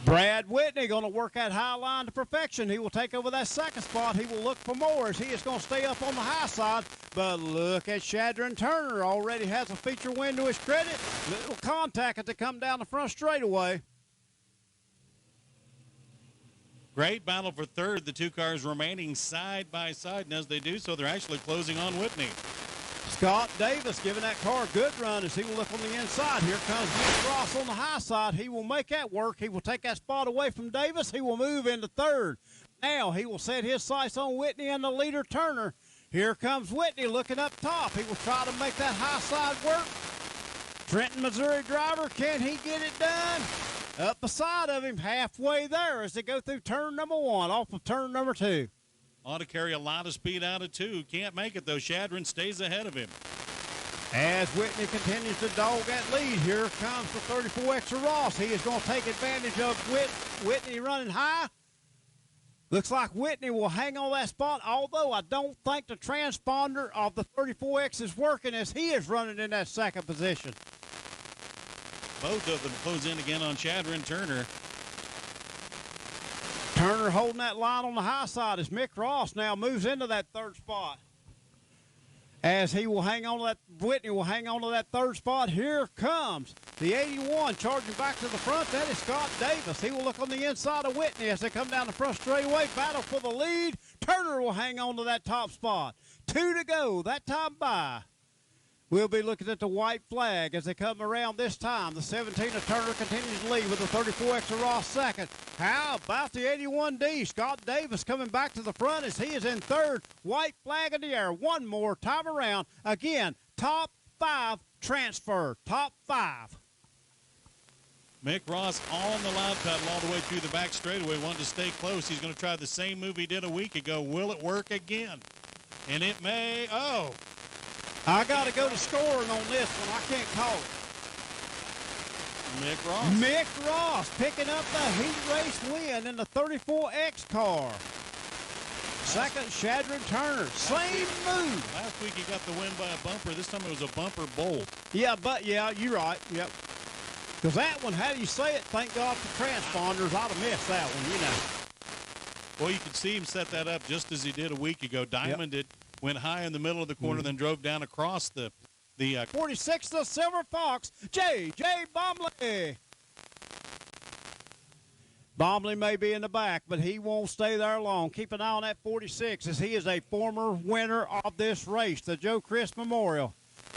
Brad Whitney going to work that high line to perfection. He will take over that second spot. He will look for more as he is going to stay up on the high side. But look at Shadron Turner. Already has a feature win to his credit. Little contact as they come down the front straightaway. Great battle for third. The two cars remaining side by side. And as they do so, they're actually closing on Whitney. Scott Davis giving that car a good run as he will look on the inside. Here comes Nick Ross on the high side. He will make that work. He will take that spot away from Davis. He will move into third. Now he will set his sights on Whitney and the leader, Turner. Here comes Whitney looking up top. He will try to make that high side work. Trenton, Missouri driver, can he get it done? Up beside of him, halfway there as they go through turn number one, off of turn number two. Ought to carry a lot of speed out of two. Can't make it, though. Shadron stays ahead of him. As Whitney continues to dog that lead, here comes the 34X of Ross. He is going to take advantage of Whitney running high. Looks like Whitney will hang on that spot, although I don't think the transponder of the 34X is working as he is running in that second position. Both of them close in again on Shadron Turner. Turner holding that line on the high side as Mick Ross now moves into that third spot. As he will hang on to that, Whitney will hang on to that third spot. Here comes the 81 charging back to the front. That is Scott Davis. He will look on the inside of Whitney as they come down the front straightaway. Battle for the lead. Turner will hang on to that top spot. 2 to go. That time by. We'll be looking at the white flag as they come around this time. The 17 of Turner continues to lead with the 34X of Ross second. How about the 81D? Scott Davis coming back to the front as he is in third. White flag in the air. One more time around. Again, top 5 transfer. Top 5. Mick Ross on the loud pedal all the way through the back straightaway. Wanted to stay close. He's going to try the same move he did a week ago. Will it work again? And it may. Oh. I got to go to scoring on this one. I can't call it. Mick Ross. Mick Ross picking up the heat race win in the 34X car. Second, Shadron Turner. Same move. Last week he got the win by a bumper. This time it was a bumper bolt. Yeah, but yeah, you're right. Yep. Because that one, how do you say it? Thank God for transponders. I'd have missed that one, you know. Well, you could see him set that up just as he did a week ago. Diamond it. Went high in the middle of the corner, then drove down across the 46, the Silver Fox, J.J. Bomley. Bomley may be in the back, but he won't stay there long. Keep an eye on that 46 as he is a former winner of this race, the Joe Chris Memorial.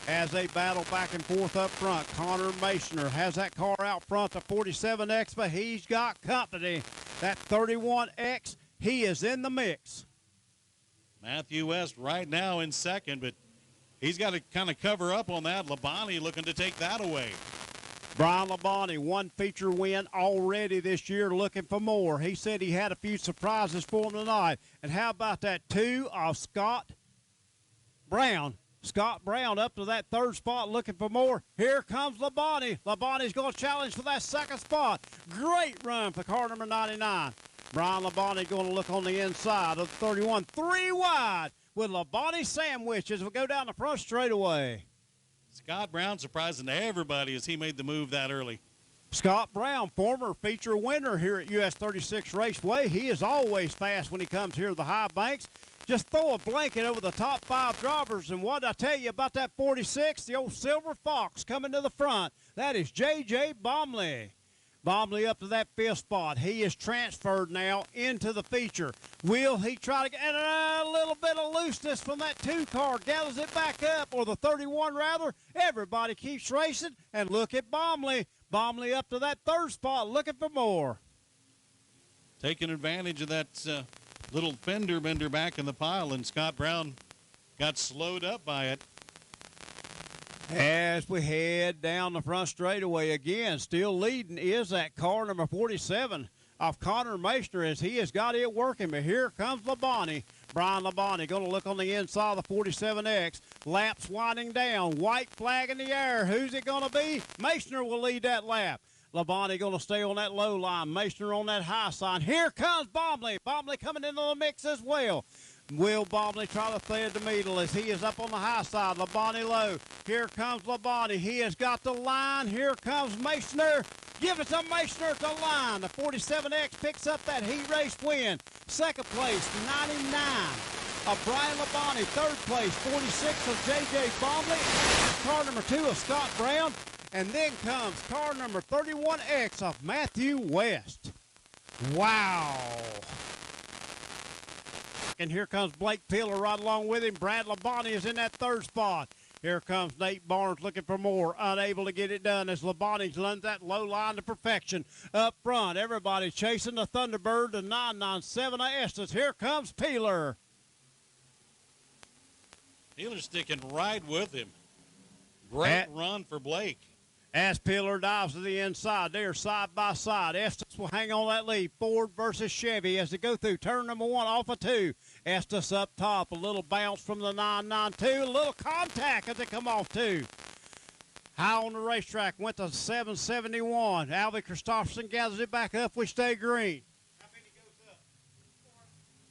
As they battle back and forth up front, Connor Masoner has that car out front, the 47X, but he's got company. That 31X, he is in the mix. Matthew West right now in second, but he's got to kind of cover up on that. Labonte looking to take that away. Brian Labonte, one feature win already this year, looking for more. He said he had a few surprises for him tonight. And how about that 2 of Scott Brown? Scott Brown up to that third spot looking for more. Here comes Labonte. Labonte's going to challenge for that second spot. Great run for car number 99. Brian Labonte going to look on the inside of the 31. 3 wide with Labonte sandwich as we go down the front straightaway. Scott Brown surprising to everybody as he made the move that early. Scott Brown, former feature winner here at US 36 Raceway. He is always fast when he comes here to the high banks. Just throw a blanket over the top 5 drivers. And what I tell you about that 46, the old Silver Fox coming to the front. That is J.J. Bomley. Bomley up to that 5th spot. He is transferred now into the feature. Will he try to get a little bit of looseness from that 2 car? Gathers it back up, or the 31 rather. Everybody keeps racing, and look at Bomley. Bomley up to that 3rd spot, looking for more. Taking advantage of that little fender bender back in the pile, and Scott Brown got slowed up by it. As we head down the front straightaway again, still leading is that car number 47 of Connor Masoner as he has got it working. But here comes Labonte. Brian Labonte going to look on the inside of the 47X. Laps winding down. White flag in the air. Who's it going to be? Masoner will lead that lap. Labonte going to stay on that low line. Masoner on that high side. Here comes Bomley. Bomley coming into the mix as well. Will Bomley try to thread the middle as he is up on the high side. Labonte low. Here comes Labonte. He has got the line. Here comes Masoner. Give it to Mason at the line. The 47X picks up that heat race win. Second place, 99 of Brian Labonte. Third place, 46 of J.J. Bomley. Car number 2 of Scott Brown. And then comes car number 31X of Matthew West. Wow. And here comes Blake Peeler right along with him. Brad Labonte is in that third spot. Here comes Nate Barnes looking for more, unable to get it done as Labonte runs that low line to perfection. Up front, everybody chasing the Thunderbird, the 997 of Estes. Here comes Peeler. Peeler's sticking right with him. Great run for Blake. As Peeler dives to the inside, they are side by side. Estes will hang on that lead. Ford versus Chevy as they go through turn number 1 off of 2. Estes up top, a little bounce from the 992, a little contact as they come off 2. High on the racetrack, went to 771. Alvy Christopherson gathers it back up. We stay green. How many goes up?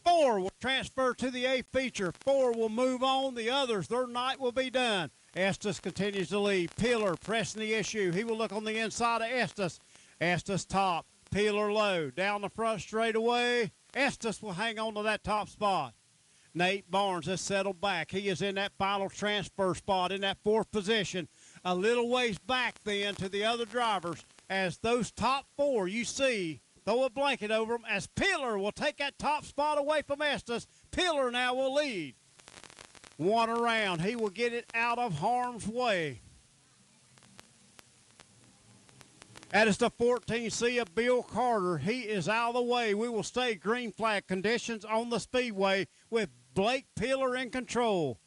4 will transfer to the A feature. 4 will move on. The others, their night will be done. Estes continues to lead. Peeler pressing the issue. He will look on the inside of Estes. Estes top. Peeler low. Down the front straightaway. Estes will hang on to that top spot. Nate Barnes has settled back. He is in that final transfer spot in that 4th position. A little ways back then to the other drivers as those top 4 you see throw a blanket over them as Peeler will take that top spot away from Estes. Peeler now will lead. 1 around. He will get it out of harm's way. That is the 14C of Bill Carter. He is out of the way. We will stay green flag conditions on the speedway with Blake Peeler in control.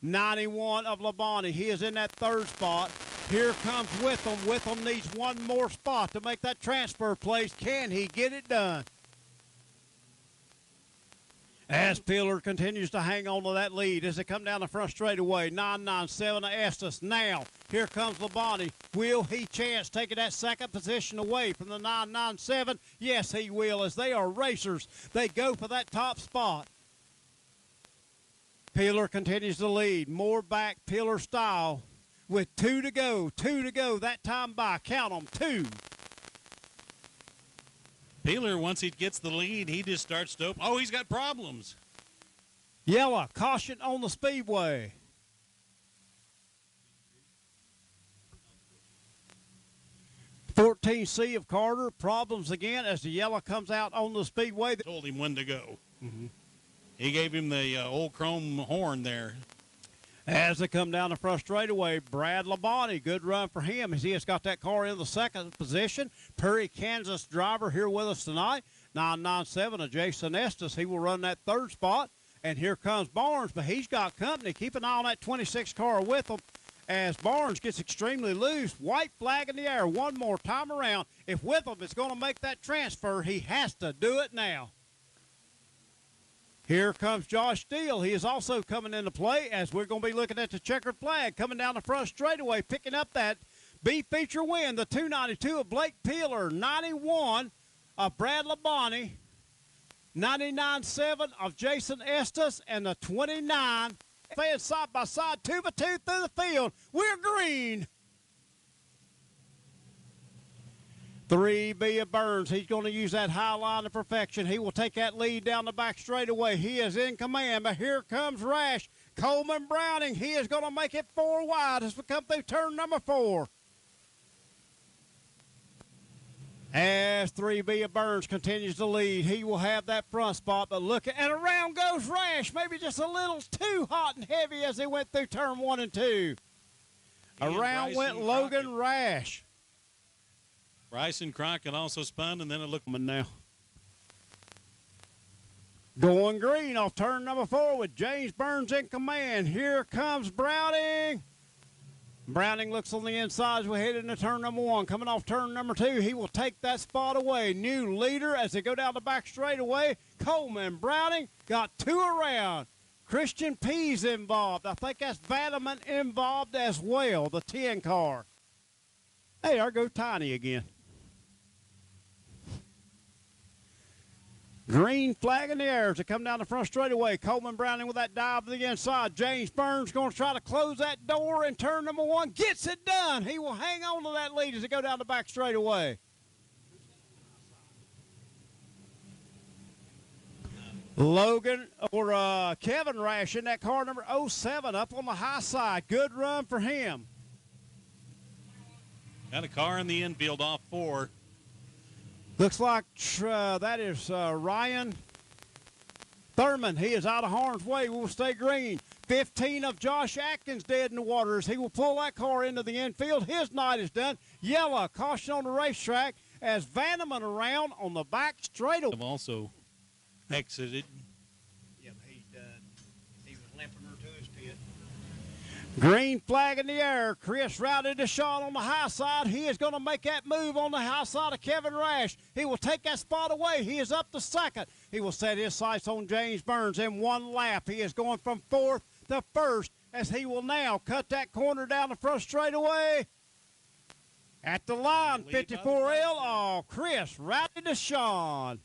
91 of Labonte. He is in that 3rd spot. Here comes Witham. Witham needs 1 more spot to make that transfer place. Can he get it done? As Peeler continues to hang on to that lead as they come down the front straightaway. 997 of Estes. Now, here comes Labonte. Will he chance taking that 2nd position away from the 997? Yes, he will, as they are racers. They go for that top spot. Peeler continues to lead. More back Peeler style with 2 to go. 2 to go that time by. Count them, 2. Peeler, once he gets the lead, he just starts to open. Oh, he's got problems. Yellow, caution on the speedway. (14C) of Carter, problems again as the yellow comes out on the speedway. Told him when to go. He gave him the old chrome horn there. As they come down the front straightaway, Brad Labonte, good run for him as he has got that car in the 2nd position. Perry, Kansas driver here with us tonight. 997 of Jason Estes. He will run that 3rd spot. And here comes Barnes, but he's got company. Keep an eye on that 26 car with him as Barnes gets extremely loose. White flag in the air 1 more time around. If Witham is going to make that transfer, he has to do it now. Here comes Josh Steele. He is also coming into play as we're going to be looking at the checkered flag coming down the front straightaway, picking up that B feature win. The 292 of Blake Peeler, 91 of Brad Labonte, 99.7 of Jason Estes, and the 29 fans side by side, 2 by 2 through the field. We're green. 3B of Burns. He's going to use that high line to perfection. He will take that lead down the back straightaway. He is in command, but here comes Rash. Coleman Browning. He is going to make it 4 wide as we come through turn number 4. As 3B of Burns continues to lead, he will have that front spot, but look at, and around goes Rash. Maybe just a little too hot and heavy as they went through turn 1 and 2. Around went Logan Rash. Bryson Crockett also spun, and then it looked now. Going green off turn number 4 with James Burns in command. Here comes Browning. Browning looks on the inside as we head into turn number 1. Coming off turn number 2, he will take that spot away. New leader as they go down the back straightaway. Coleman Browning got 2 around. Christian P's involved. I think that's Vandeman involved as well, the 10 car. Hey, there go Tiny again. Green flag in the air as they come down the front straightaway. Coleman Browning with that dive to the inside. James Burns going to try to close that door in turn number 1. Gets it done. He will hang on to that lead as they go down the back straightaway. Logan or Kevin Rash in that car number 07 up on the high side. Good run for him. Got a car in the infield off 4. Looks like that is Ryan Thurman. He is out of harm's way. Will stay green. 15 of Josh Atkins dead in the water as he will pull that car into the infield. His night is done. Yellow, caution on the racetrack as Vanneman around on the back straightaway. Have also exited. Yeah, he's done. He was limping her to his pit. Green flag in the air. Chris routed the shot on the high side. He is going to make that move on the high side of Kevin Rash. He will take that spot away. He is up to second. He will set his sights on James Burns in one lap. He is going from 4th to 1st as he will now cut that corner down the front straightaway. At the line, 54L. Oh, Chris routed the Sean.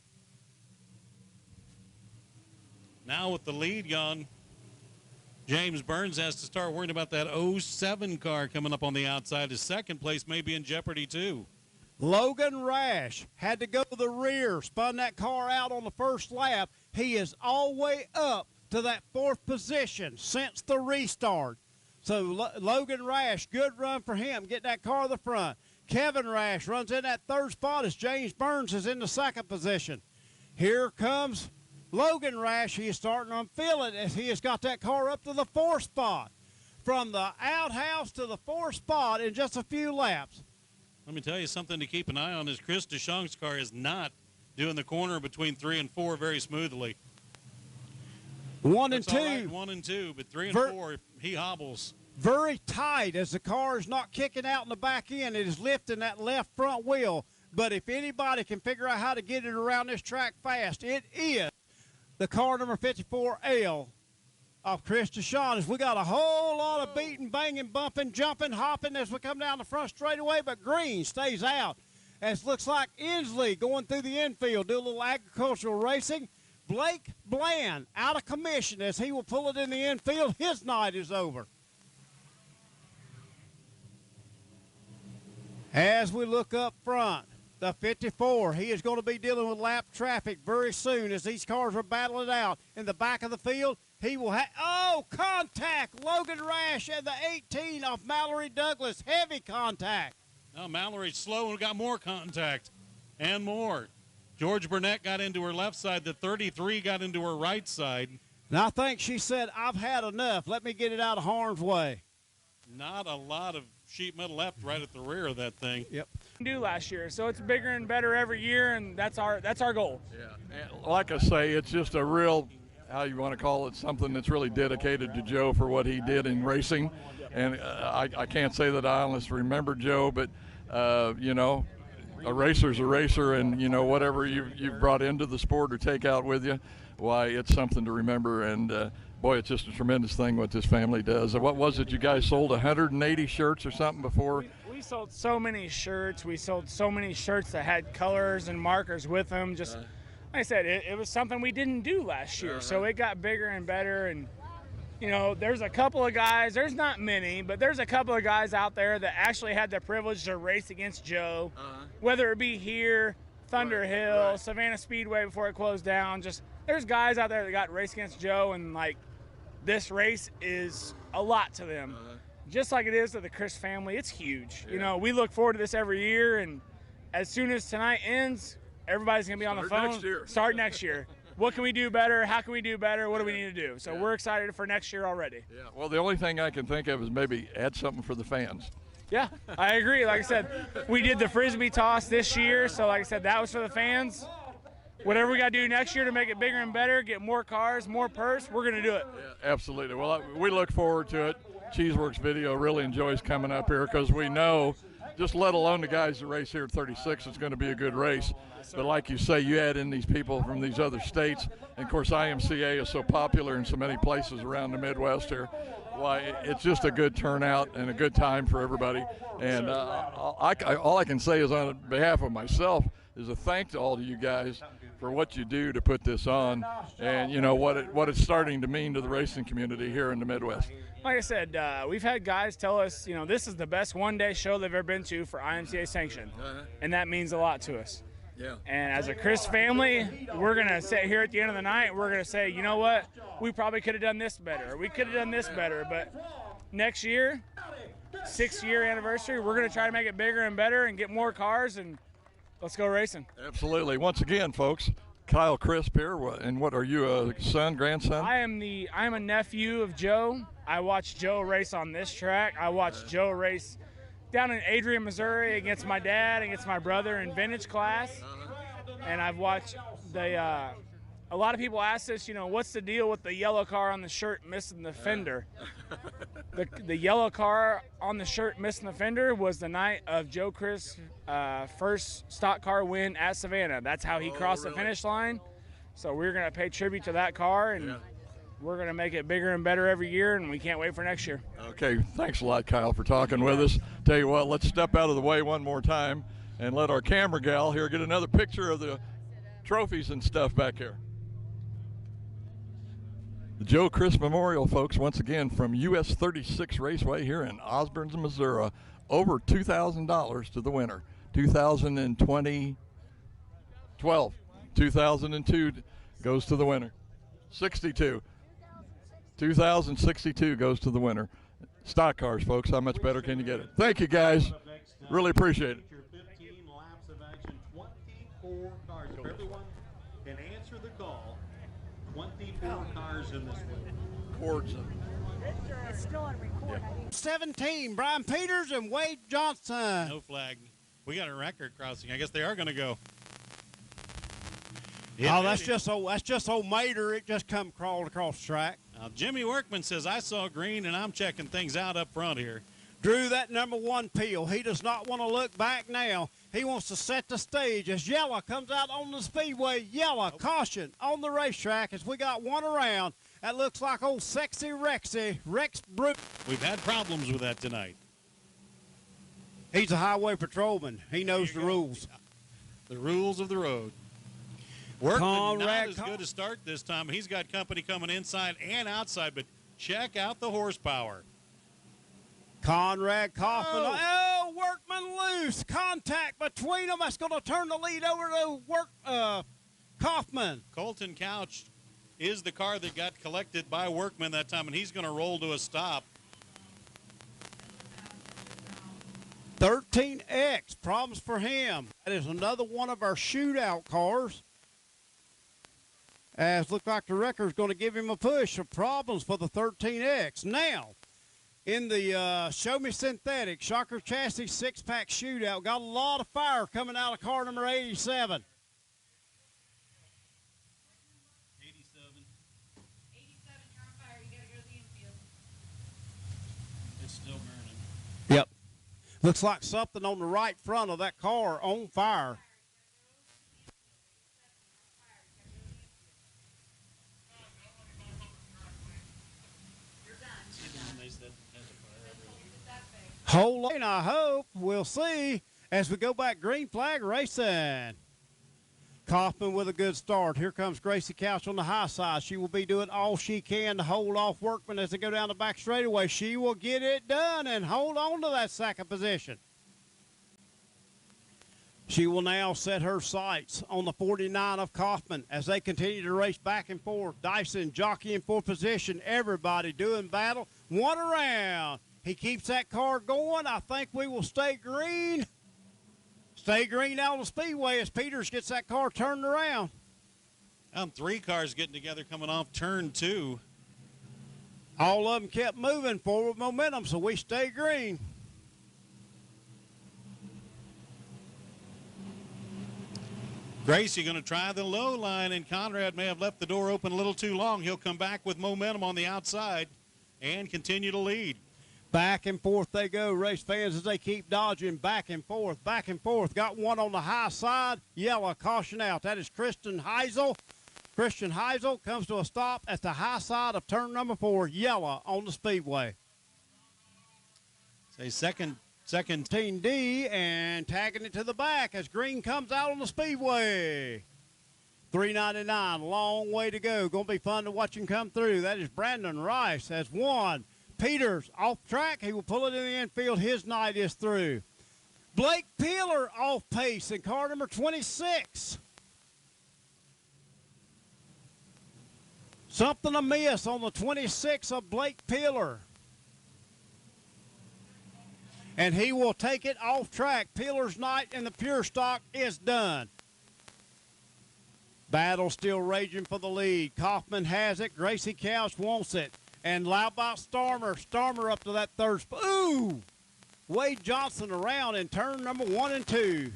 Now with the lead gone, James Burns has to start worrying about that 07 car coming up on the outside. His second place may be in jeopardy too. Logan Rash had to go to the rear, spun that car out on the first lap. He is all the way up to that 4th position since the restart. So Logan Rash, good run for him, get that car to the front. Kevin Rash runs in that 3rd spot as James Burns is in the 2nd position. Here comes Logan Rash. He is starting to feel it as he has got that car up to the 4th spot. From the outhouse to the 4th spot in just a few laps. Let me tell you something to keep an eye on is Chris DeShong's car is not doing the corner between 3 and 4 very smoothly. 1 and 2. Right, 1 and 2, but 3 and 4, he hobbles. Very tight as the car is not kicking out in the back end. It is lifting that left front wheel. But if anybody can figure out how to get it around this track fast, it is the car number 54L of Chris DeShong. As we got a whole lot of beating, banging, bumping, jumping, hopping as we come down the front straightaway, but Green stays out. As looks like Inslee going through the infield, do a little agricultural racing. Blake Bland out of commission as he will pull it in the infield. His night is over. As we look up front, the 54, he is going to be dealing with lap traffic very soon as these cars are battling it out. In the back of the field, he will have, contact, Logan Rash and the 18 of Mallory Douglas, heavy contact. Now Mallory's slow and got more contact and more. George Burnett got into her left side. The 33 got into her right side. And I think she said, I've had enough. Let me get it out of harm's way. Not a lot of sheet metal left right at the rear of that thing. Yep. Do last year, so it's bigger and better every year, and that's our goal. Yeah, and like I say, it's just a real, how you want to call it, something that's really dedicated to Joe for what he did in racing. And I can't say that I honestly remember Joe, but you know, a racer's a racer, and you know, whatever you've brought into the sport or take out with you, why, it's something to remember. And boy, it's just a tremendous thing what this family does. What was it, you guys sold 180 shirts or something before? We sold so many shirts. We sold so many shirts that had colors and markers with them. Just like I said, it was something we didn't do last year, so it got bigger and better. And you know, there's a couple of guys, there's not many, but there's a couple of guys out there that actually had the privilege to race against Joe, whether it be here, Thunder Hill, Savannah Speedway before it closed down. Just there's guys out there that got to race against Joe, and like, this race is a lot to them. Just like it is to the Chris family, it's huge. You know, we look forward to this every year, and as soon as tonight ends, everybody's going to be on the phone. Start next year. What can we do better? How can we do better? What do we need to do? So we're excited for next year already. Yeah, well, the only thing I can think of is maybe add something for the fans. Yeah, I agree. Like I said, we did the Frisbee toss this year, so like I said, that was for the fans. Whatever we got to do next year to make it bigger and better, get more cars, more purse, we're going to do it. Yeah, absolutely. Well, we look forward to it. CheeseVideo really enjoys coming up here because we know, just let alone the guys that race here at 36, it's going to be a good race. But like you say, you add in these people from these other states, and of course IMCA is so popular in so many places around the Midwest here. Why, it's just a good turnout and a good time for everybody. And all I can say is on behalf of myself is a thank to all of you guys for what you do to put this on, and you know what it's starting to mean to the racing community here in the Midwest. Like I said, we've had guys tell us, you know, this is the best one-day show they've ever been to for IMCA sanction, and that means a lot to us. Yeah. And as a Chris family, we're going to sit here at the end of the night. We're going to say, you know what? We probably could have done this better. Or we could have done this better. But next year, 6th-year anniversary, we're going to try to make it bigger and better and get more cars, and let's go racing. Absolutely. Once again, folks, Kyle Crisp here. And what are you, a son, grandson? I'm a nephew of Joe. I watched Joe race on this track. I watched Joe race down in Adrian, Missouri against my dad, against my brother in vintage class. And I've watched a lot of people ask us, you know, what's the deal with the yellow car on the shirt missing the fender? The yellow car on the shirt missing the fender was the night of Joe Chris' first stock car win at Savannah. That's how he crossed the finish line. So we're going to pay tribute to that car, and we're going to make it bigger and better every year, and we can't wait for next year. Okay, thanks a lot, Kyle, for talking with us. Tell you what, let's step out of the way one more time and let our camera gal here get another picture of the trophies and stuff back here. The Joe Chris Memorial, folks, once again from US 36 Raceway here in Osborne, Missouri. Over $2,000 to the winner. 2012. 2002 goes to the winner. 62. 2062 goes to the winner. Stock cars, folks. How much better can you get it? Thank you, guys. Really appreciate it. 15 laps of action, 24 cars. If everyone can answer the call, 24 cars in this one. Cords. It's still on record. 17, Brian Peters and Wade Johnson. No flag. We got a record crossing. I guess they are going to go. Oh, that's just old Mater. It just come crawled across the track. Now, Jimmy Workman says, I saw green, and I'm checking things out up front here. Drew that #1 peel. He does not want to look back now. He wants to set the stage as Yella comes out on the speedway. Yella, caution on the racetrack as we got one around. That looks like old Sexy Rexy, Rex Brute. We've had problems with that tonight. He's a highway patrolman. He knows the rules. The rules of the road. Workman Conrad not as good a start this time. He's got company coming inside and outside, but check out the horsepower. Conrad Kaufman. Oh, Workman loose. Contact between them. That's going to turn the lead over to Kaufman. Colton Couch is the car that got collected by Workman that time, and he's going to roll to a stop. 13X, problems for him. That is another one of our shootout cars. As look like the record's going to give him a push. So problems for the 13X. Now, in the Show Me Synthetic Shocker Chassis 6-pack shootout, got a lot of fire coming out of car number 87. 87, you're on fire. You got to go to the infield. It's still burning. Yep. Looks like something on the right front of that car on fire. Whole lot, I hope. We'll see as we go back green flag racing. Kaufman with a good start. Here comes Gracie Couch on the high side. She will be doing all she can to hold off Workman as they go down the back straightaway. She will get it done and hold on to that second position. She will now set her sights on the 49 of Kaufman as they continue to race back and forth. Dyson jockeying for position. Everybody doing battle. One around. He keeps that car going. I think we will stay green. Stay green out on the speedway as Peters gets that car turned around. 3 cars getting together coming off turn 2. All of them kept moving forward momentum, so we stay green. Gracie going to try the low line, and Conrad may have left the door open a little too long. He'll come back with momentum on the outside and continue to lead. Back and forth they go, race fans, as they keep dodging back and forth, back and forth. Got one on the high side. Yellow, caution out. That is Christian Heisel. Christian Heisel comes to a stop at the high side of turn number 4. Yellow on the speedway. Say second 17D and tagging it to the back as green comes out on the speedway. 399, long way to go. Going to be fun to watch him come through. That is Brandon Rice as 1. Peters off track. He will pull it in the infield. His night is through. Blake Peeler off pace in car number 26. Something amiss on the 26 of Blake Peeler. And he will take it off track. Peeler's night in the pure stock is done. Battle still raging for the lead. Kaufman has it. Gracie Couch wants it. And how about Starmer? Starmer up to that third spot. Ooh! Wade Johnson around in turn number 1 and 2.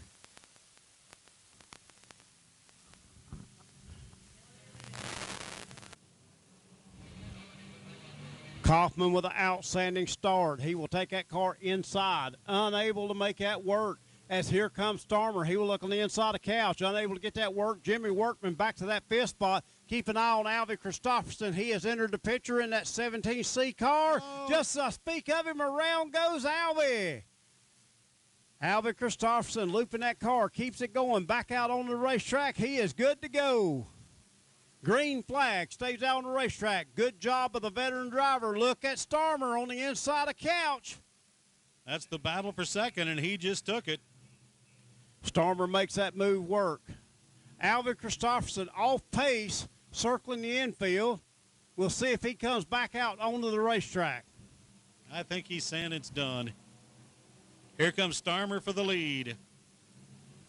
Kaufman with an outstanding start. He will take that car inside. Unable to make that work. As here comes Starmer. He will look on the inside of Couch. Unable to get that work. Jimmy Workman back to that 5th spot. Keep an eye on Alvy Christopherson. He has entered the picture in that 17C car. Oh. Just a speak of him, around goes Alvy. Alvy Christopherson looping that car. Keeps it going. Back out on the racetrack. He is good to go. Green flag stays out on the racetrack. Good job of the veteran driver. Look at Starmer on the inside of Couch. That's the battle for second, and he just took it. Starmer makes that move work. Alvin Christopherson off pace, circling the infield. We'll see if he comes back out onto the racetrack. I think he's saying it's done. Here comes Starmer for the lead.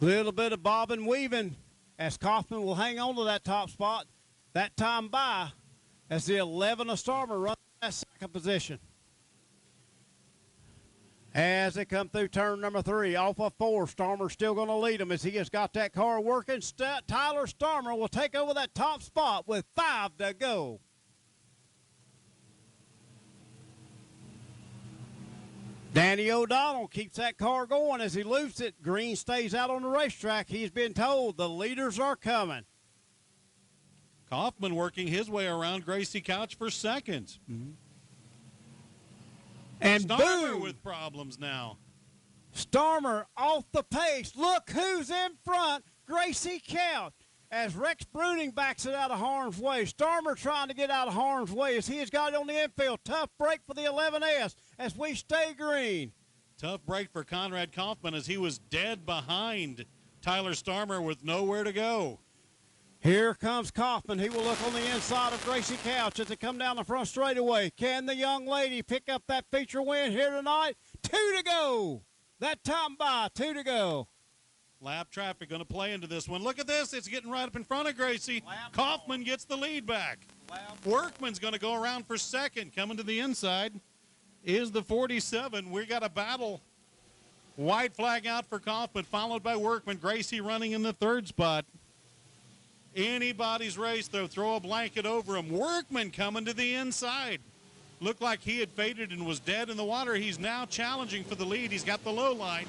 Little bit of bobbing weaving as Kaufman will hang on to that top spot. That time by as the 11 of Starmer runs that second position. As they come through turn number 3, off of 4, Starmer's still going to lead him as he has got that car working. Tyler Starmer will take over that top spot with 5 to go. Danny O'Donnell keeps that car going as he loops it. Green stays out on the racetrack. He's been told the leaders are coming. Kaufman working his way around Gracie Couch for second. And Starmer boom! with problems now. Starmer off the pace. Look who's in front. Gracie Couch. As Rex Bruning backs it out of harm's way. Starmer trying to get out of harm's way as he has got it on the infield. Tough break for the 11S as we stay green. Tough break for Conrad Kaufman as he was dead behind Tyler Starmer with nowhere to go. Here comes Kaufman. He will look on the inside of Gracie Couch as they come down the front straightaway. Can the young lady pick up that feature win here tonight? 2 to go. That time by, 2 to go. Lap traffic going to play into this one. Look at this. It's getting right up in front of Gracie. Kaufman gets the lead back. Workman's going to go around for second. Coming to the inside is the 47. We got a battle. White flag out for Kaufman, followed by Workman. Gracie running in the 3rd spot. Anybody's race, though. Throw a blanket over him. Workman coming to the inside. Looked like he had faded and was dead in the water. He's now challenging for the lead. He's got the low line.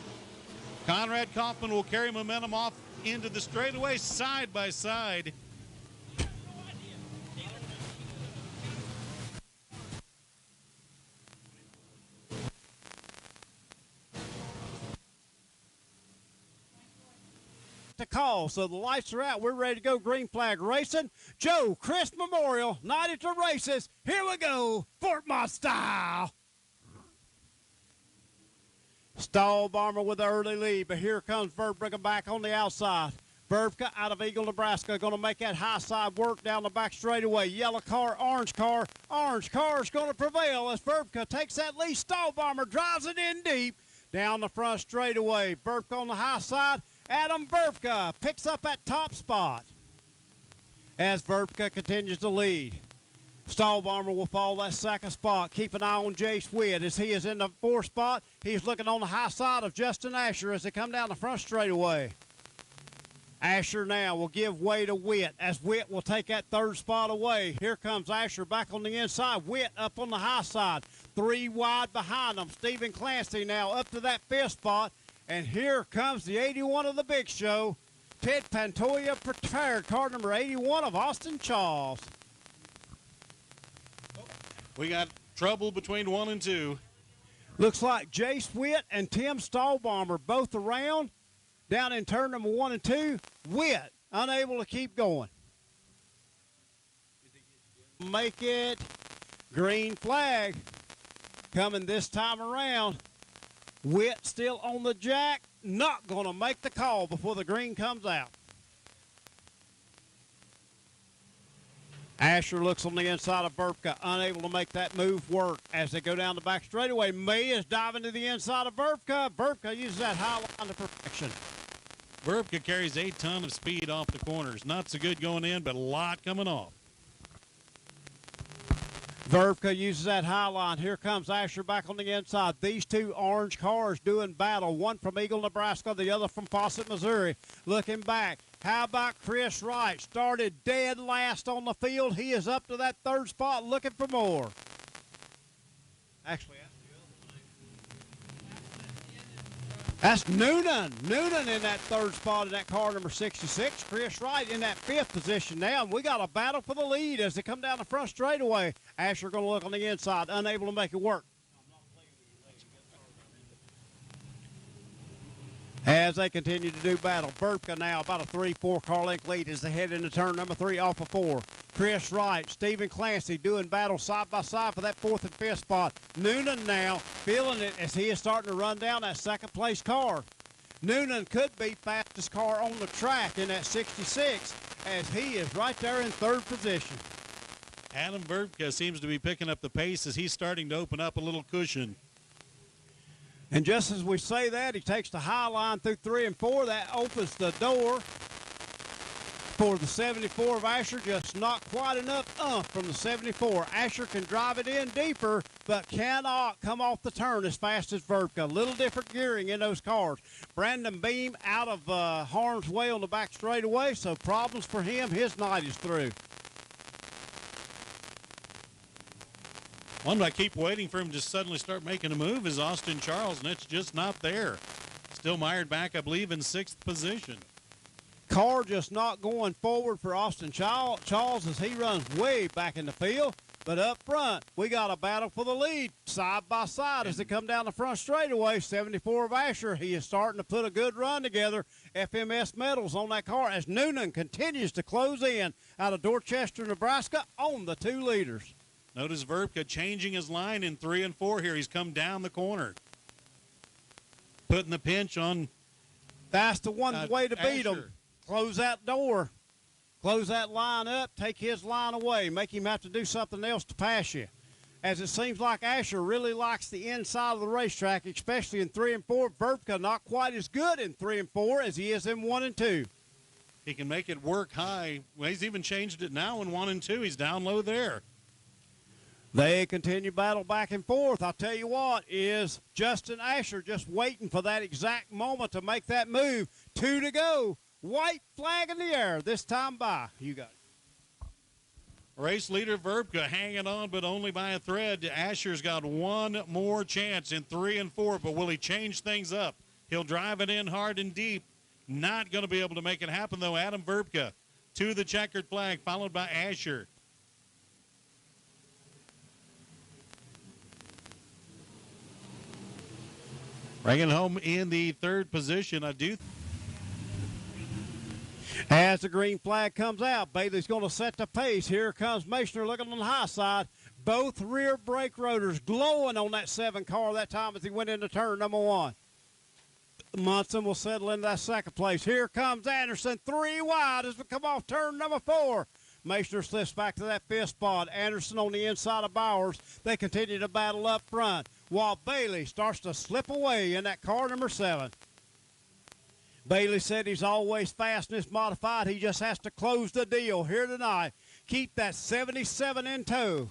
Conrad Kaufman will carry momentum off into the straightaway side by side. To call, so the lights are out. We're ready to go. Green flag racing. Joe Chris Memorial, night at the races. Here we go. Fort Mott style. Stall Bomber with the early lead, but here comes Verbrugge back on the outside. Verbka out of Eagle, Nebraska, going to make that high side work down the back straightaway. Yellow car, orange car. Orange car is going to prevail as Verbka takes that lead. Stall Bomber drives it in deep down the front straightaway. Verbka on the high side. Adam Verbka picks up that top spot as Verbka continues to lead. Stall Bomber will follow that second spot. Keep an eye on Jace Witt as he is in the 4th spot. He's looking on the high side of Justin Asher as they come down the front straightaway. Asher now will give way to Witt as Witt will take that 3rd spot away. Here comes Asher back on the inside. Witt up on the high side. 3 wide behind them. Stephen Clancy now up to that 5th spot. And here comes the 81 of the big show. Ted Pantoja prepared car number 81 of Austin Charles. We got trouble between 1 and 2. Looks like Jace Witt and Tim Stallbomber both around. Down in turn number 1 and 2, Witt unable to keep going. Make it green flag coming this time around. Witt still on the jack. Not going to make the call before the green comes out. Asher looks on the inside of Verbka, unable to make that move work as they go down the back straightaway. May is diving to the inside of Verbka. Verbka uses that high line to perfection. Verbka carries a ton of speed off the corners. Not so good going in, but a lot coming off. Verbka uses that high line. Here comes Asher back on the inside. These two orange cars doing battle. One from Eagle, Nebraska, the other from Fawcett, Missouri. Looking back. How about Chris Wright? Started dead last on the field. He is up to that third spot looking for more. Actually, that's Noonan. Noonan in that third spot in that car number 66. Chris Wright in that fifth position now. And we got a battle for the lead as they come down the front straightaway. Asher going to look on the inside, unable to make it work. As they continue to do battle, Verbka now about a 3-4 car length lead as they head into turn number 3 off of 4. Chris Wright, Stephen Clancy doing battle side by side for that 4th and 5th spot. Noonan now feeling it as he is starting to run down that second place car. Noonan could be fastest car on the track in that 66 as he is right there in third position. Adam Verbka seems to be picking up the pace as he's starting to open up a little cushion. And just as we say that, he takes the high line through 3 and 4. That opens the door for the 74 of Asher. Just not quite enough from the 74. Asher can drive it in deeper, but cannot come off the turn as fast as Verbka. A little different gearing in those cars. Brandon Beam out of harm's way on the back straightaway, so problems for him. His night is through. One I keep waiting for him to suddenly start making a move is Austin Charles, and it's just not there. Still mired back, I believe, in 6th position. Car just not going forward for Austin Charles as he runs way back in the field. But up front, we got a battle for the lead side by side as they come down the front straightaway. 74 of Asher, he is starting to put a good run together. FMS medals on that car as Noonan continues to close in out of Dorchester, Nebraska on the 2 leaders. Notice Verbka changing his line in 3 and 4 here. He's come down the corner. Putting the pinch on. That's the one way to beat him. Close that door. Close that line up. Take his line away. Make him have to do something else to pass you. As it seems like Asher really likes the inside of the racetrack, especially in 3 and 4. Verbka not quite as good in 3 and 4 as he is in 1 and 2. He can make it work high. Well, he's even changed it now in 1 and 2. He's down low there. They continue battle back and forth. I'll tell you what, is Justin Asher just waiting for that exact moment to make that move. 2 to go. White flag in the air this time by. You got it. Race leader Verbka hanging on, but only by a thread. Asher's got one more chance in 3 and 4, but will he change things up? He'll drive it in hard and deep. Not going to be able to make it happen, though. Adam Verbka to the checkered flag, followed by Asher. Bringing home in the 3rd position, I do. As the green flag comes out, Bailey's going to set the pace. Here comes Mashner looking on the high side. Both rear brake rotors glowing on that 7 car that time as he went into turn number 1. Munson will settle into that 2nd place. Here comes Anderson, 3 wide as we come off turn number 4. Mashner slips back to that 5th spot. Anderson on the inside of Bowers. They continue to battle up front while Bailey starts to slip away in that car number 7. Bailey said he's always fast in this modified. He just has to close the deal here tonight. Keep that 77 in tow.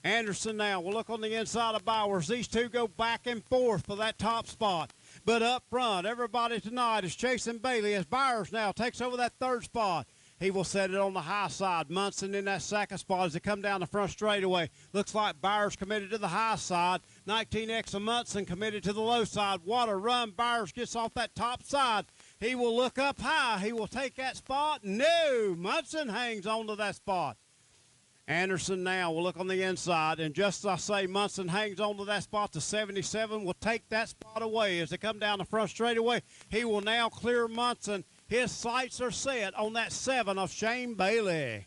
Anderson now will look on the inside of Bowers. These two go back and forth for that top spot. But up front, everybody tonight is chasing Bailey as Bowers now takes over that 3rd spot. He will set it on the high side. Munson in that 2nd spot as they come down the front straightaway. Looks like Bowers committed to the high side. 19X of Munson committed to the low side. What a run. Bowers gets off that top side. He will look up high. He will take that spot. No, Munson hangs on to that spot. Anderson now will look on the inside. And just as I say, Munson hangs on to that spot. The 77 will take that spot away as they come down the front straightaway. He will now clear Munson. His sights are set on that 7 of Shane Bailey.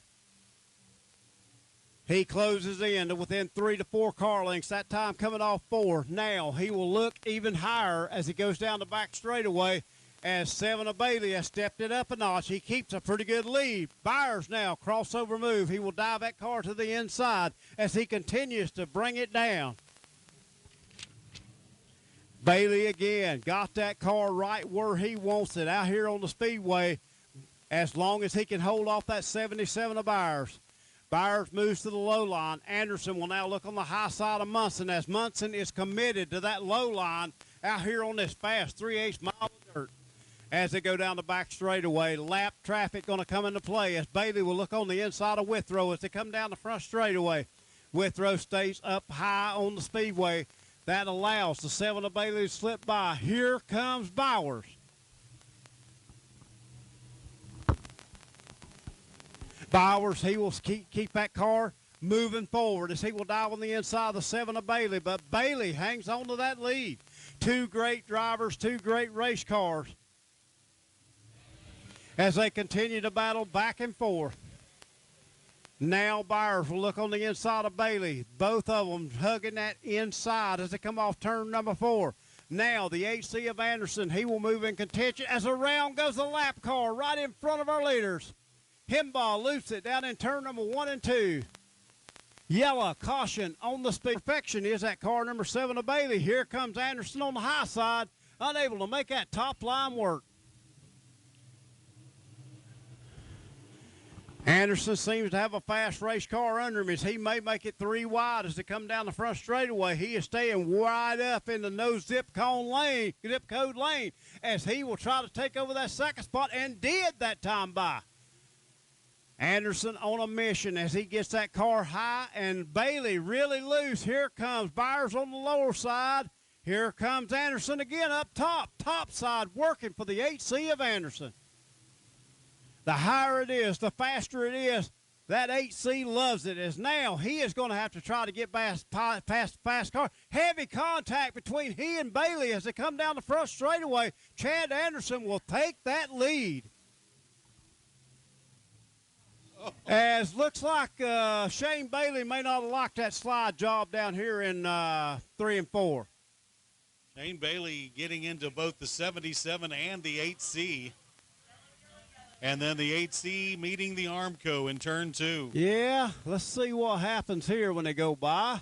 He closes in to within 3 to 4 car lengths, that time coming off 4. Now he will look even higher as he goes down the back straightaway as 7 of Bailey has stepped it up a notch. He keeps a pretty good lead. Byers now, crossover move. He will dive that car to the inside as he continues to bring it down. Bailey again got that car right where he wants it out here on the speedway as long as he can hold off that 77 of Byers. Byers moves to the low line. Anderson will now look on the high side of Munson as Munson is committed to that low line out here on this fast 3/8 mile of dirt. As they go down the back straightaway, lap traffic going to come into play as Bailey will look on the inside of Withrow as they come down the front straightaway. Withrow stays up high on the speedway. That allows the 7 of Bailey to slip by. Here comes Bowers. Bowers, he will keep that car moving forward as he will dive on the inside of the 7 of Bailey. But Bailey hangs on to that lead. 2 great drivers, 2 great race cars as they continue to battle back and forth. Now Byers will look on the inside of Bailey. Both of them hugging that inside as they come off turn number 4. Now the 8C of Anderson, he will move in contention as around goes the lap car right in front of our leaders. Himbaugh loops it down in turn number 1 and 2. Yellow, caution on the speed. Perfection is that car number 7 of Bailey. Here comes Anderson on the high side, unable to make that top line work. Anderson seems to have a fast race car under him as he may make it 3 wide as they come down the front straightaway. He is staying wide up in the no zip code lane as he will try to take over that second spot and did that time by. Anderson on a mission as he gets that car high and Bailey really loose. Here comes Byers on the lower side. Here comes Anderson again up top side working for the 8C of Anderson. The higher it is, the faster it is. That 8C loves it as now he is going to have to try to get past the fast car. Heavy contact between he and Bailey as they come down the front straightaway. Chad Anderson will take that lead. As looks like Shane Bailey may not have liked that slide job down here in 3 and 4. Shane Bailey getting into both the 77 and the 8C. And then the 8C meeting the Armco in turn 2. Yeah, let's see what happens here when they go by.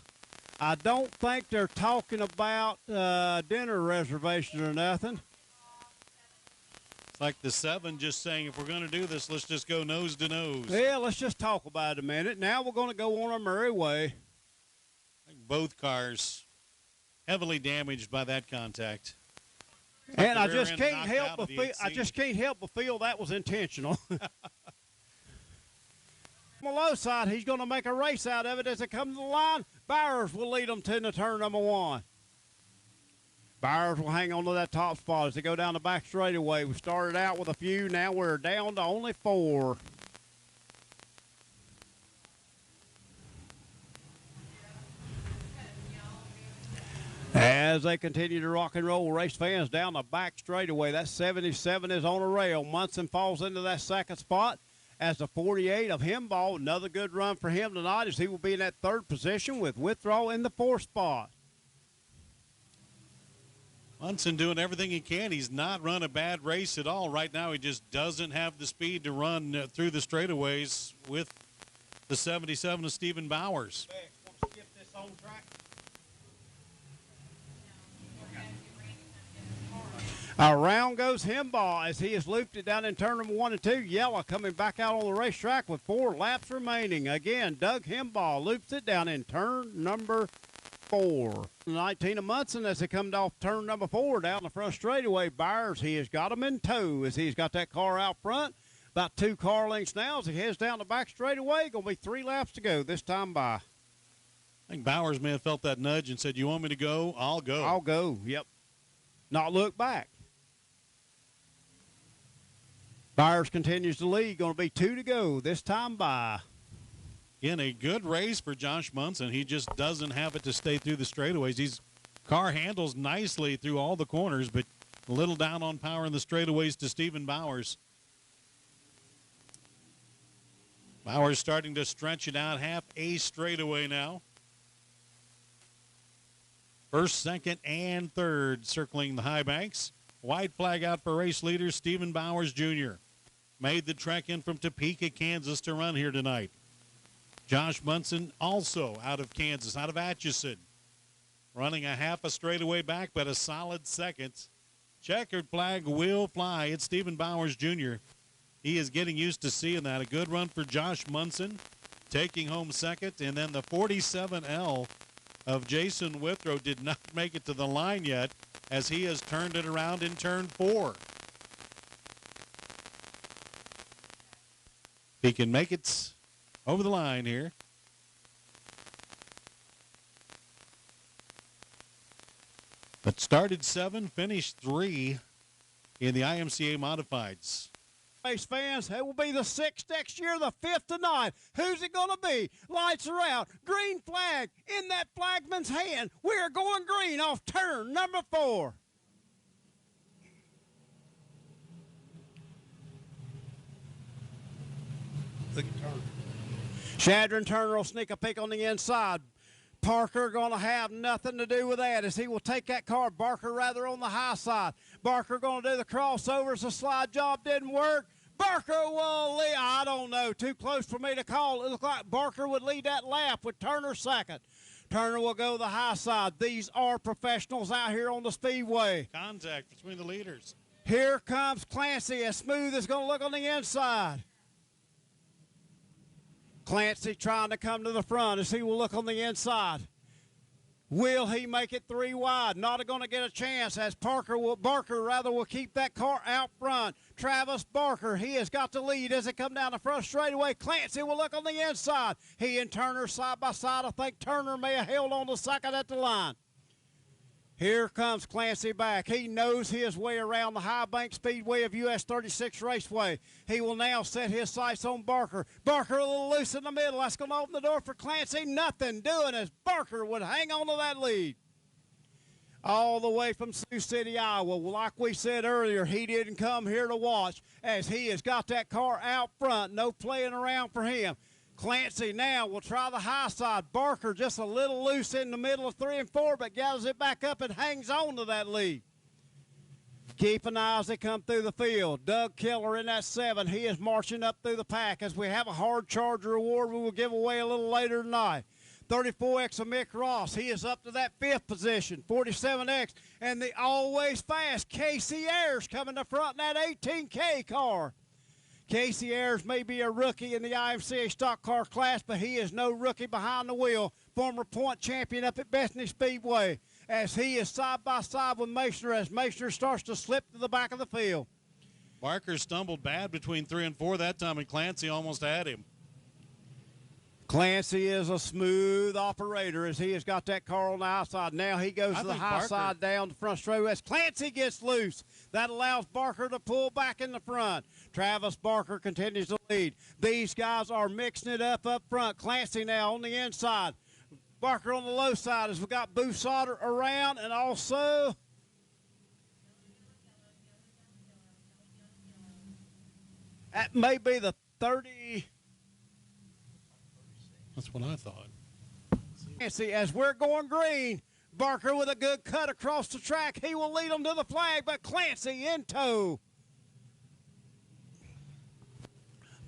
I don't think they're talking about dinner reservation or nothing. It's like the 7 just saying, if we're going to do this, let's just go nose to nose. Yeah, let's just talk about it a minute. Now we're going to go on our merry way. I think both cars heavily damaged by that contact. And I just can't help but feel that was intentional. On the low side, he's going to make a race out of it as they come to the line. Byers will lead them to the turn number 1. Byers will hang on to that top spot as they go down the back straightaway. We started out with a few. Now we're down to only 4. As they continue to rock and roll, race fans down the back straightaway. That 77 is on a rail. Munson falls into that second spot as the 48 of Himbaugh. Another good run for him tonight as he will be in that 3rd position with Withrow in the 4th spot. Munson doing everything he can. He's not run a bad race at all. Right now he just doesn't have the speed to run through the straightaways with the 77 of Stephen Bowers. Around goes Himbaugh as he has looped it down in turn number 1 and 2. Yellow coming back out on the racetrack with 4 laps remaining. Again, Doug Himbaugh loops it down in turn number 4. 19 of Munson as they come off turn number 4 down the front straightaway. Byers, he has got him in tow as he's got that car out front. About 2 car lengths now as he heads down the back straightaway. Going to be 3 laps to go this time by. I think Bowers may have felt that nudge and said, you want me to go? I'll go. I'll go, yep. Not look back. Byers continues to lead. Going to be 2 to go this time by. In a good race for Josh Munson. He just doesn't have it to stay through the straightaways. His car handles nicely through all the corners, but a little down on power in the straightaways to Stephen Bowers. Bowers starting to stretch it out half a straightaway now. First, second, and third circling the high banks. White flag out for race leader Stephen Bowers Jr. Made the trek in from Topeka, Kansas to run here tonight. Josh Munson also out of Kansas, out of Atchison. Running a half a straightaway back, but a solid second. Checkered flag will fly. It's Stephen Bowers Jr. He is getting used to seeing that. A good run for Josh Munson, taking home second. And then the 47L of Jason Withrow did not make it to the line yet, as he has turned it around in turn 4. He can make it over the line here. But started 7, finished 3 in the IMCA Modifieds. Race fans, it will be the 6th next year, the 5th tonight. Who's it going to be? Lights are out. Green flag in that flagman's hand. We are going green off turn number 4. Shadron Turner will sneak a peek on the inside. Parker going to have nothing to do with that, as he will take that car. Barker rather on the high side. Barker going to do the crossovers. The slide job didn't work. Barker will lead. I don't know. Too close for me to call. It looked like Barker would lead that lap with Turner second. Turner will go the high side. These are professionals out here on the speedway. Contact between the leaders. Here comes Clancy, as smooth as going to look on the inside. Clancy trying to come to the front as he will look on the inside. Will he make it 3 wide? Not going to get a chance, as Barker will keep that car out front. Travis Barker, he has got the lead as they come down the front straightaway. Clancy will look on the inside. He and Turner side by side. I think Turner may have held on the second at the line. Here comes Clancy back. He knows his way around the High Bank Speedway of US 36 Raceway. He will now set his sights on Barker. Barker a little loose in the middle. That's going to open the door for Clancy. Nothing doing, as Barker would hang on to that lead. All the way from Sioux City, Iowa. Well, like we said earlier, he didn't come here to watch, as he has got that car out front. No playing around for him. Clancy now will try the high side. Barker just a little loose in the middle of 3 and 4, but gathers it back up and hangs on to that lead. Keep an eye as they come through the field. Doug Keller in that 7. He is marching up through the pack, as we have a hard charger award we will give away a little later tonight. 34X of Mick Ross, he is up to that 5th position. 47X and the always fast Casey Ayers coming to front in that 18K car. Casey Ayers may be a rookie in the IMCA stock car class, but he is no rookie behind the wheel. Former point champion up at Bethany Speedway, as he is side by side with Meister, as Meister starts to slip to the back of the field. Barker stumbled bad between 3 and 4 that time, and Clancy almost had him. Clancy is a smooth operator, as he has got that car on the outside. Now he goes to the high side down the front straightaway. As Clancy gets loose, that allows Barker to pull back in the front. Travis Barker continues to lead. These guys are mixing it up front. Clancy now on the inside. Barker on the low side, as we got Boo Sauter around, and also that may be the 30. That's what I thought. Clancy, as we're going green, Barker with a good cut across the track. He will lead them to the flag, but Clancy in tow.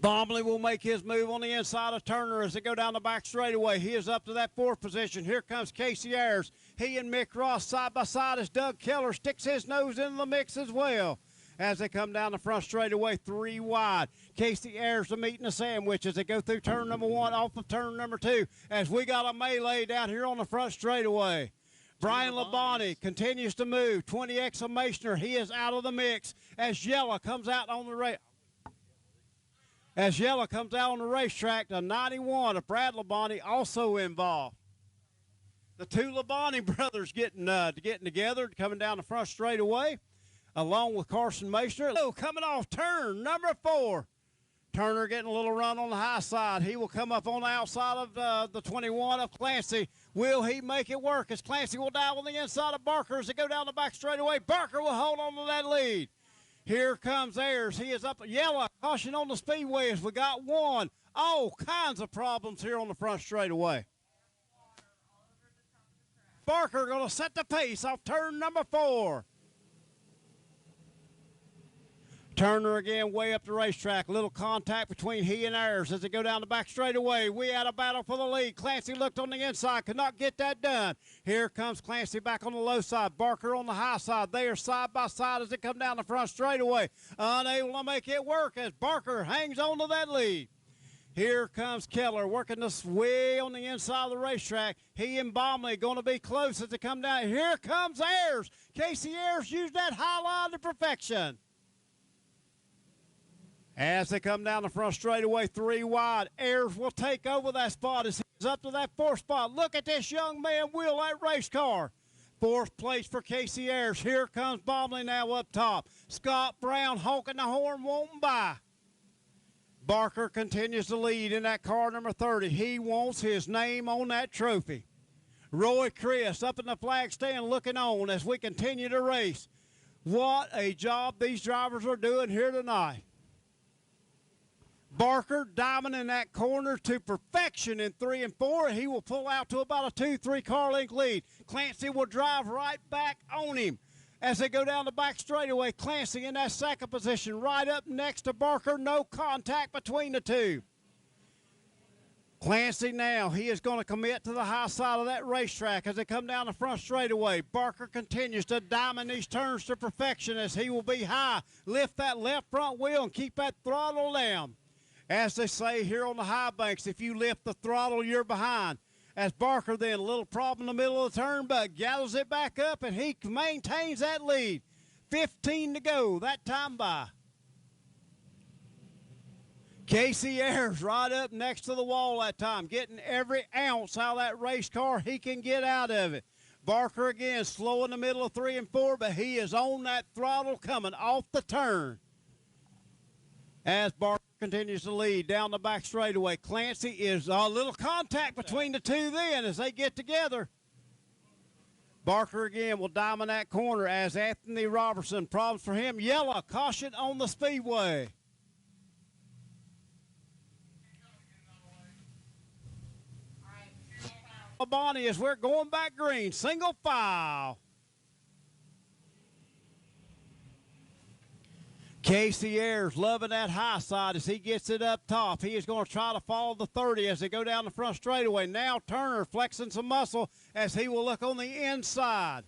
Bombley will make his move on the inside of Turner as they go down the back straightaway. He is up to that 4th position. Here comes Casey Ayers. He and Mick Ross side by side, as Doug Keller sticks his nose into the mix as well. As they come down the front straightaway, 3 wide. Casey Ayers are meeting a sandwich as they go through turn number 1 off of turn number 2, as we got a melee down here on the front straightaway. Brian Labonte continues to move. 20X of Meissner, he is out of the mix as Yella comes out on the racetrack. The 91 of Brad Labonte also involved. The 2 Labonte brothers getting together, coming down the front straightaway, along with Carson Meissner. Oh, coming off turn number 4. Turner getting a little run on the high side. He will come up on the outside of the 21 of Clancy. Will he make it work, as Clancy will dive on the inside of Barker as they go down the back straightaway? Barker will hold on to that lead. Here comes Ayers. He is up. Yellow. Caution on the speedways. We got one. All kinds of problems here on the front straightaway. Barker going to set the pace off turn number 4. Turner again way up the racetrack. Little contact between he and Ayers as they go down the back straightaway. We had a battle for the lead. Clancy looked on the inside, could not get that done. Here comes Clancy back on the low side. Barker on the high side. They are side by side as they come down the front straightaway. Unable to make it work as Barker hangs on to that lead. Here comes Keller working this way on the inside of the racetrack. He and Bomley going to be close as they come down. Here comes Ayers. Casey Ayers used that high line to perfection. As they come down the front straightaway, 3 wide, Ayers will take over that spot as he's up to that 4th spot. Look at this young man wheel that race car. 4th place for Casey Ayers. Here comes Bomley now up top. Scott Brown honking the horn, won't by. Barker continues to lead in that car number 30. He wants his name on that trophy. Roy Chris up in the flag stand looking on as we continue to race. What a job these drivers are doing here tonight. Barker diamond in that corner to perfection in 3 and 4. He will pull out to about a 2-3 car length lead. Clancy will drive right back on him as they go down the back straightaway. Clancy in that 2nd position right up next to Barker. No contact between the two. Clancy now, he is going to commit to the high side of that racetrack as they come down the front straightaway. Barker continues to diamond these turns to perfection as he will be high. Lift that left front wheel and keep that throttle down. As they say here on the high banks, if you lift the throttle, you're behind. As Barker then, a little problem in the middle of the turn, but gathers it back up, and he maintains that lead. 15 to go, that time by. Casey Ayers right up next to the wall that time, getting every ounce out of that race car he can get out of it. Barker again, slow in the middle of 3 and 4, but he is on that throttle coming off the turn. As Barker continues to lead down the back straightaway. Clancy is a little contact between the two then as they get together. Barker again will diamond that corner as Anthony Robertson. Problems for him. Yellow, caution on the speedway. Bonnie as we're going back green. Single file. Casey Ayers loving that high side as he gets it up top. He is going to try to follow the 30 as they go down the front straightaway. Now Turner flexing some muscle as he will look on the inside.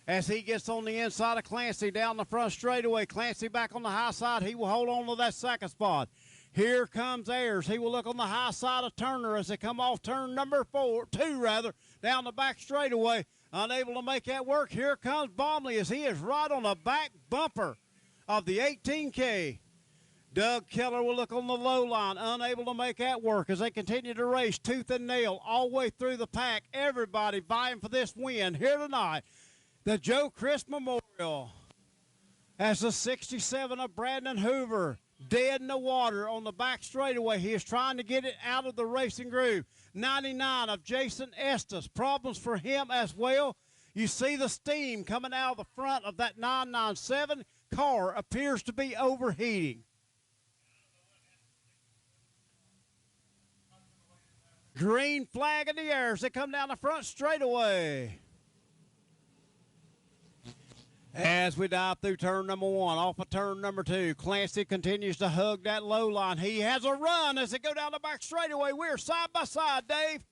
As he gets on the inside of Clancy down the front straightaway. Clancy back on the high side. He will hold on to that 2nd spot. Here comes Ayers. He will look on the high side of Turner as they come off turn number 2 down the back straightaway. Unable to make that work. Here comes Bomley as he is right on the back bumper of the 18K. Doug Keller will look on the low line, unable to make that work as they continue to race tooth and nail all the way through the pack. Everybody vying for this win here tonight. The Joe Chris Memorial as the 67 of Brandon Hoover dead in the water on the back straightaway. He is trying to get it out of the racing groove. 99 of Jason Estes. Problems for him as well. You see the steam coming out of the front of that 997. Car appears to be overheating. Green flag in the air as they come down the front straightaway. As we dive through turn number 1, off of turn number 2, Clancy continues to hug that low line. He has a run as they go down the back straightaway. We're side by side, Dave.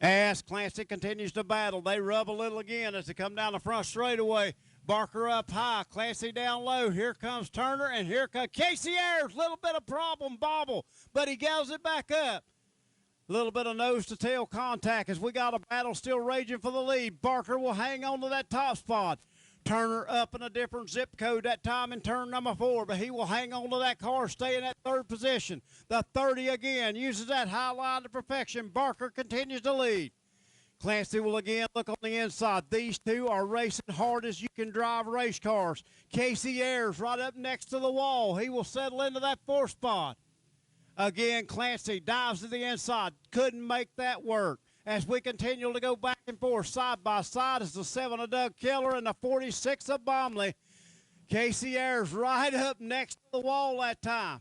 As Clancy continues to battle, they rub a little again as they come down the front straightaway. Barker up high, Clancy down low. Here comes Turner, and here comes Casey Ayers. Little bit of problem, bobble, but he gathers it back up. A little bit of nose-to-tail contact as we got a battle still raging for the lead. Barker will hang on to that top spot. Turner up in a different zip code that time in turn number 4, but he will hang on to that car, stay in that 3rd position. The 30 again uses that high line to perfection. Barker continues to lead. Clancy will again look on the inside. These two are racing hard as you can drive race cars. Casey Ayers right up next to the wall. He will settle into that 4th spot. Again, Clancy dives to the inside. Couldn't make that work. as we continue to go back and forth side by side as the 7 of Doug Keller and the 46 of Bomley. Casey Ayers right up next to the wall that time.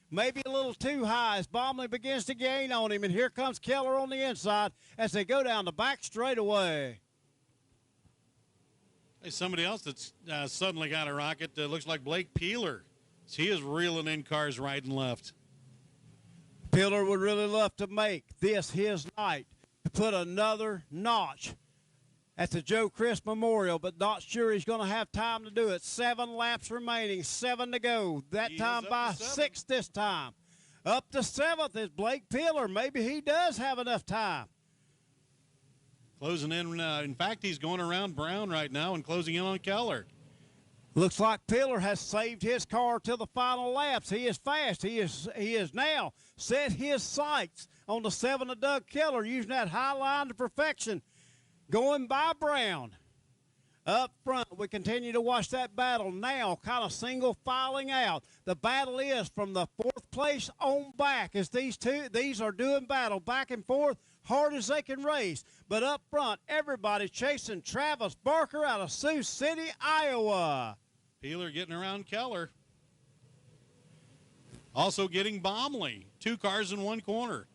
Maybe a little too high as Bomley begins to gain on him, and here comes Keller on the inside as they go down the back straightaway. Hey, somebody else that's suddenly got a rocket looks like Blake Peeler. He is reeling in cars right and left. Peeler would really love to make this his night, to put another notch at the Joe Chris Memorial, but not sure he's going to have time to do it. 7 laps remaining, 7 to go. That time by 6 this time. Up to 7th is Blake Peeler. Maybe he does have enough time. Closing in fact, he's going around Brown right now and closing in on Keller. Looks like Peeler has saved his car to the final laps. He is fast. He is now set his sights on the 7 of Doug Keller, using that high line to perfection. Going by Brown. Up front, we continue to watch that battle now, kind of single filing out. The battle is from the 4th place on back as these are doing battle back and forth, hard as they can race. But up front, everybody chasing Travis Barker out of Sioux City, Iowa. Peeler getting around Keller. Also getting Bomley. 2 cars in 1 corner.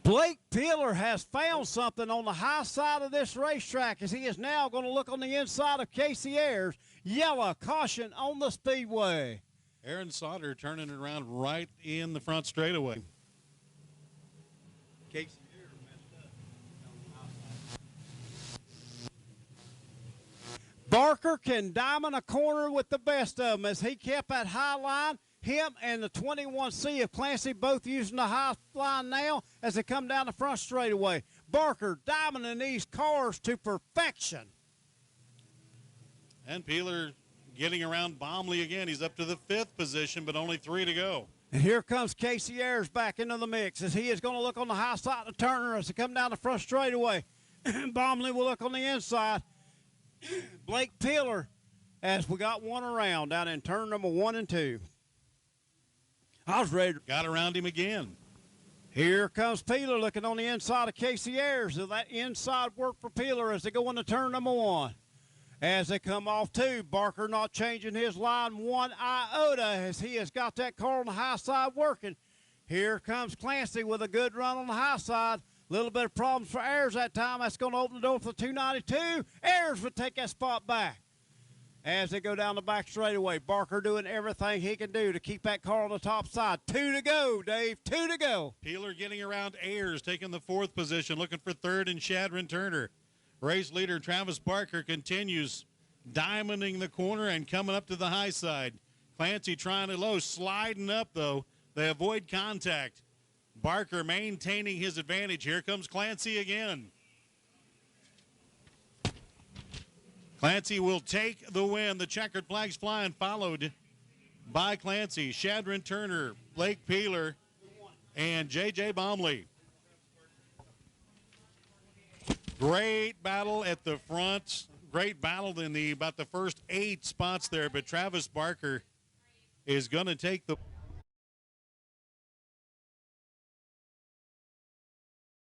Blake Peeler has found something on the high side of this racetrack as he is now going to look on the inside of Casey Ayers. Yellow caution on the speedway. Aaron Sauter turning it around right in the front straightaway. Casey Barker can diamond a corner with the best of them as he kept that high line. Him and the 21C of Clancy both using the high line now as they come down the front straightaway. Barker diamonding these cars to perfection. And Peeler getting around Bomley again. He's up to the 5th position, but only 3 to go. And here comes Casey Ayers back into the mix as he is going to look on the high side of Turner as they come down the front straightaway. Bomley will look on the inside. Blake Peeler as we got one around down in turn number 1 and 2. I was ready. Got around him again. Here comes Peeler looking on the inside of Casey Ayers. So that inside work for Peeler as they go into turn number 1. As they come off 2, Barker not changing his line 1 iota as he has got that car on the high side working. Here comes Clancy with a good run on the high side. Little bit of problems for Ayers that time. That's going to open the door for the 292. Ayers would take that spot back. As they go down the back straightaway, Barker doing everything he can do to keep that car on the top side. 2 to go, Dave. 2 to go. Peeler getting around Ayers, taking the 4th position, looking for 3rd and Shadron Turner. Race leader Travis Barker continues diamonding the corner and coming up to the high side. Clancy trying to low, sliding up, though. They avoid contact. Barker maintaining his advantage. Here comes Clancy again. Clancy will take the win. The checkered flags flying, followed by Clancy, Shadron Turner, Blake Peeler, and J.J. Bomley. Great battle at the front. Great battle in about the first 8 spots there, but Travis Barker is going to take the